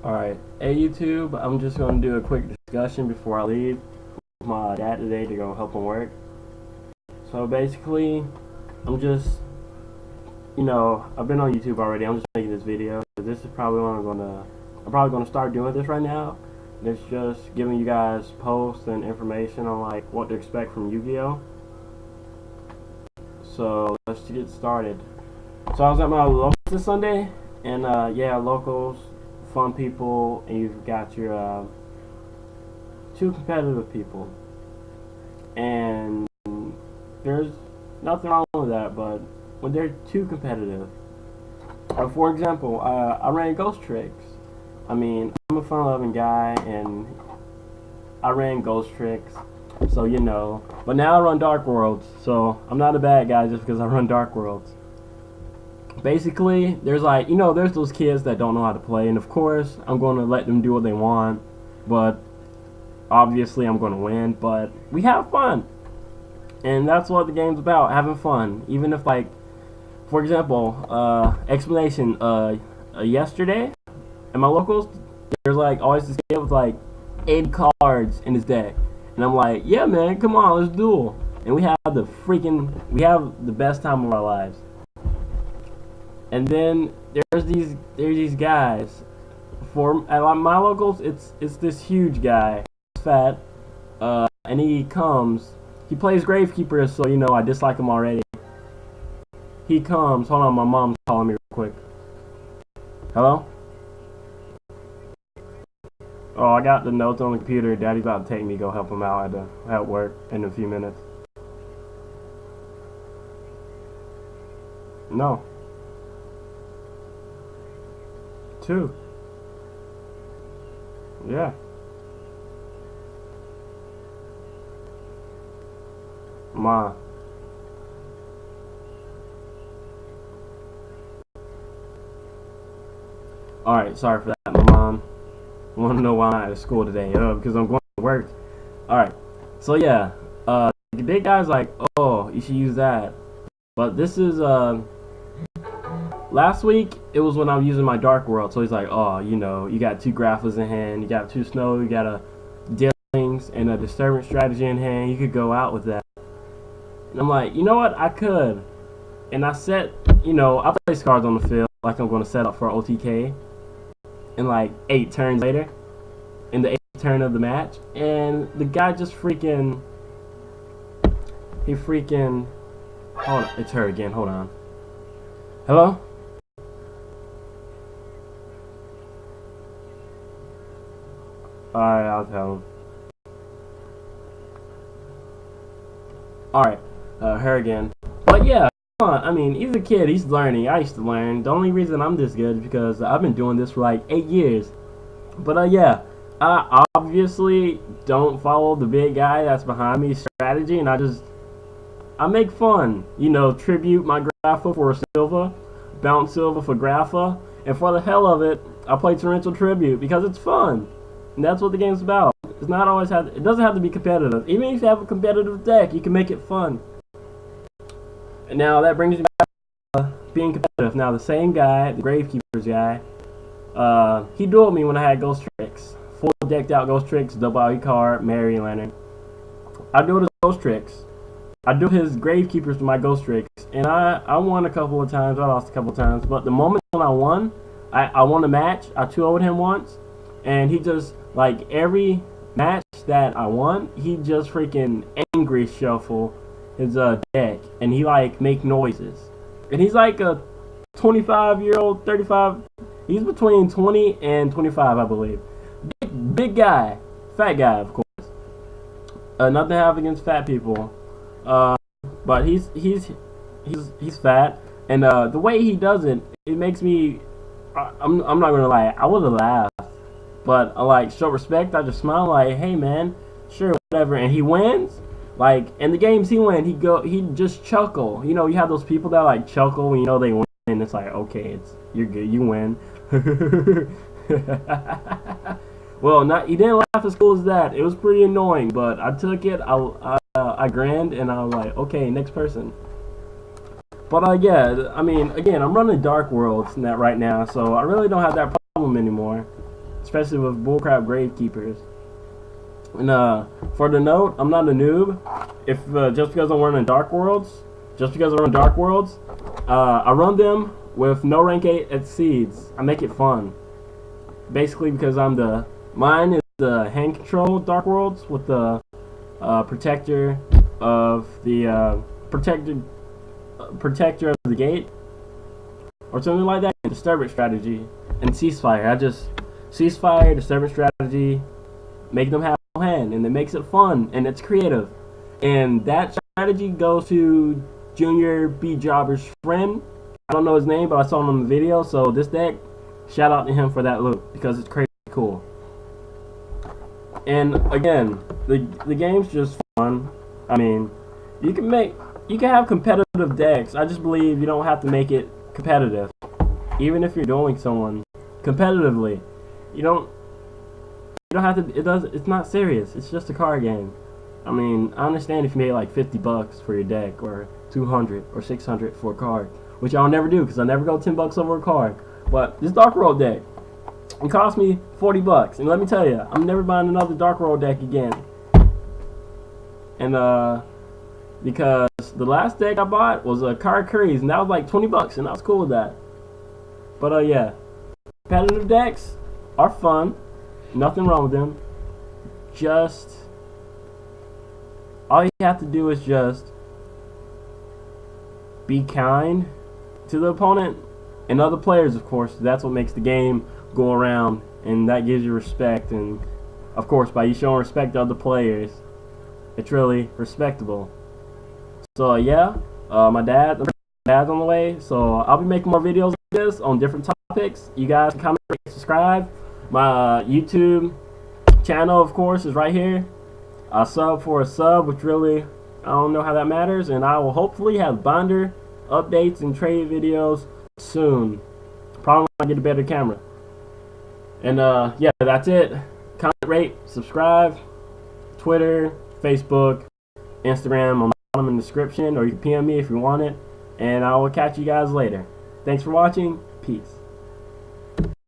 Alright, hey YouTube, I'm just going to do a quick discussion before I leave with my dad today to go help him work. So basically, I'm just, I've been on YouTube already. I'm just making this video. This is probably what I'm probably going to start doing this right now. And it's just giving you guys posts and information on like what to expect from Yu-Gi-Oh! So let's get started. So I was at my locals this Sunday, and yeah, locals, fun people, and you've got your two competitive people, and there's nothing wrong with that. But when they're too competitive, for example, I ran Ghost Tricks. I mean, I'm a fun-loving guy, and I ran Ghost Tricks, so you know. But now I run Dark Worlds, so I'm not a bad guy just because I run Dark Worlds. Basically, there's like, there's those kids that don't know how to play, and of course, I'm going to let them do what they want, but obviously I'm going to win, but we have fun. And that's what the game's about, having fun. Even if, like, for example, explanation, yesterday, at my locals, there's like always this kid with like 80 cards in his deck. And I'm like, yeah man, come on, let's duel. And we have the best time of our lives. And then there's these guys. At my locals, it's this huge guy, he's fat, and he plays Gravekeeper, so you know I dislike him already. He comes. Hold on, my mom's calling me real quick. Hello? Oh, I got the notes on the computer. Daddy's about to take me to go help him out at work in a few minutes. No. 2. Yeah. Ma. Alright, sorry for that, my mom. I want to know why I'm at school today, because I'm going to work. Alright, so yeah, the big guy's like, oh, you should use that. But this is, last week, it was when I was using my Dark World, so he's like, oh, you got 2 Grapplers in hand, you got 2 Snow, you got a Dealings, and a Disturbance Strategy in hand, you could go out with that. And I'm like, you know what, I could. And I set, I place cards on the field, like I'm going to set up for OTK. And like 8 turns later, in the 8th turn of the match, and the guy just hold on, it's her again, hold on. Hello? Alright, I'll tell him. Alright, her again. But yeah, I mean, he's a kid, he's learning. I used to learn. The only reason I'm this good is because I've been doing this for like 8 years. But yeah, I obviously don't follow the big guy that's behind me strategy, and I make fun. Tribute my Grapha for Silva, bounce Silva for Grapha, and for the hell of it, I play Torrential Tribute because it's fun. And that's what the game's about. It doesn't have to be competitive. Even if you have a competitive deck, you can make it fun. And now that brings me back to being competitive. Now the same guy, the Gravekeeper's guy, he dueled me when I had Ghost Tricks. Full decked out Ghost Tricks, double IE card, Mary Lantern. I dueled his Ghost Tricks. I dueled his Gravekeepers with my Ghost Tricks. And I won a couple of times, I lost a couple of times. But the moment when I won, I won a match. I 2-0'd him once. And he just, like every match that I won, he just freaking angry shuffle his deck, and he like make noises, and he's like a 25-year-old, 35. He's between 20 and 25, I believe. Big guy, fat guy, of course. Nothing to have against fat people, but he's fat, and the way he does it, it makes me. I'm not gonna lie, I would have laughed, but I like show respect. I just smile like, hey man, sure, whatever, and he wins. Like, in the games he win, he'd just chuckle. You have those people that like chuckle when they win, and it's like, okay, you're good, you win. Well, he didn't laugh as cool as that. It was pretty annoying, but I took it. I grinned, and I was like, okay, next person. But yeah, I mean, again, I'm running Dark Worlds right now, so I really don't have that problem anymore. especially with bullcrap gravekeepers. And for the note, I'm not a noob. If just because I'm running dark worlds, I run them with no rank 8 exceeds. I make it fun. Basically because mine is the hand control dark worlds with the protector of the protector of the gate or something like that. Disturbance strategy and ceasefire. I just ceasefire, disturbance strategy, make them have no hand, and it makes it fun and it's creative. And that strategy goes to Junior B Jobber's friend. I don't know his name, but I saw him in the video. So this deck, shout out to him for that look because it's crazy cool. And again, the game's just fun. I mean, you can have competitive decks. I just believe you don't have to make it competitive. Even if you're dueling someone competitively, you don't have to. It's not serious. It's just a card game. I mean, I understand if you made like $50 for your deck, or 200 or 600 for a card, which I'll never do because I never go $10 over a card. But this Dark World deck, it cost me $40, and let me tell you, I'm never buying another Dark World deck again. And because the last deck I bought was a Card Curries, and that was like $20, and I was cool with that. But yeah, competitive decks are fun. Nothing wrong with them. Just all you have to do is just be kind to the opponent and other players, of course. That's what makes the game go around, and that gives you respect. And of course, by you showing respect to other players, it's really respectable. So yeah, my dad's on the way, so I'll be making more videos like this on different topics. You guys can comment, rate, subscribe. My YouTube channel, of course, is right here. I sub for a sub, which really, I don't know how that matters, and I will hopefully have binder updates and trade videos soon. Probably when I get a better camera. And yeah, that's it. Comment, rate, subscribe. Twitter, Facebook, Instagram, on the bottom in the description, or you can PM me if you want it. And I will catch you guys later. Thanks for watching. Peace.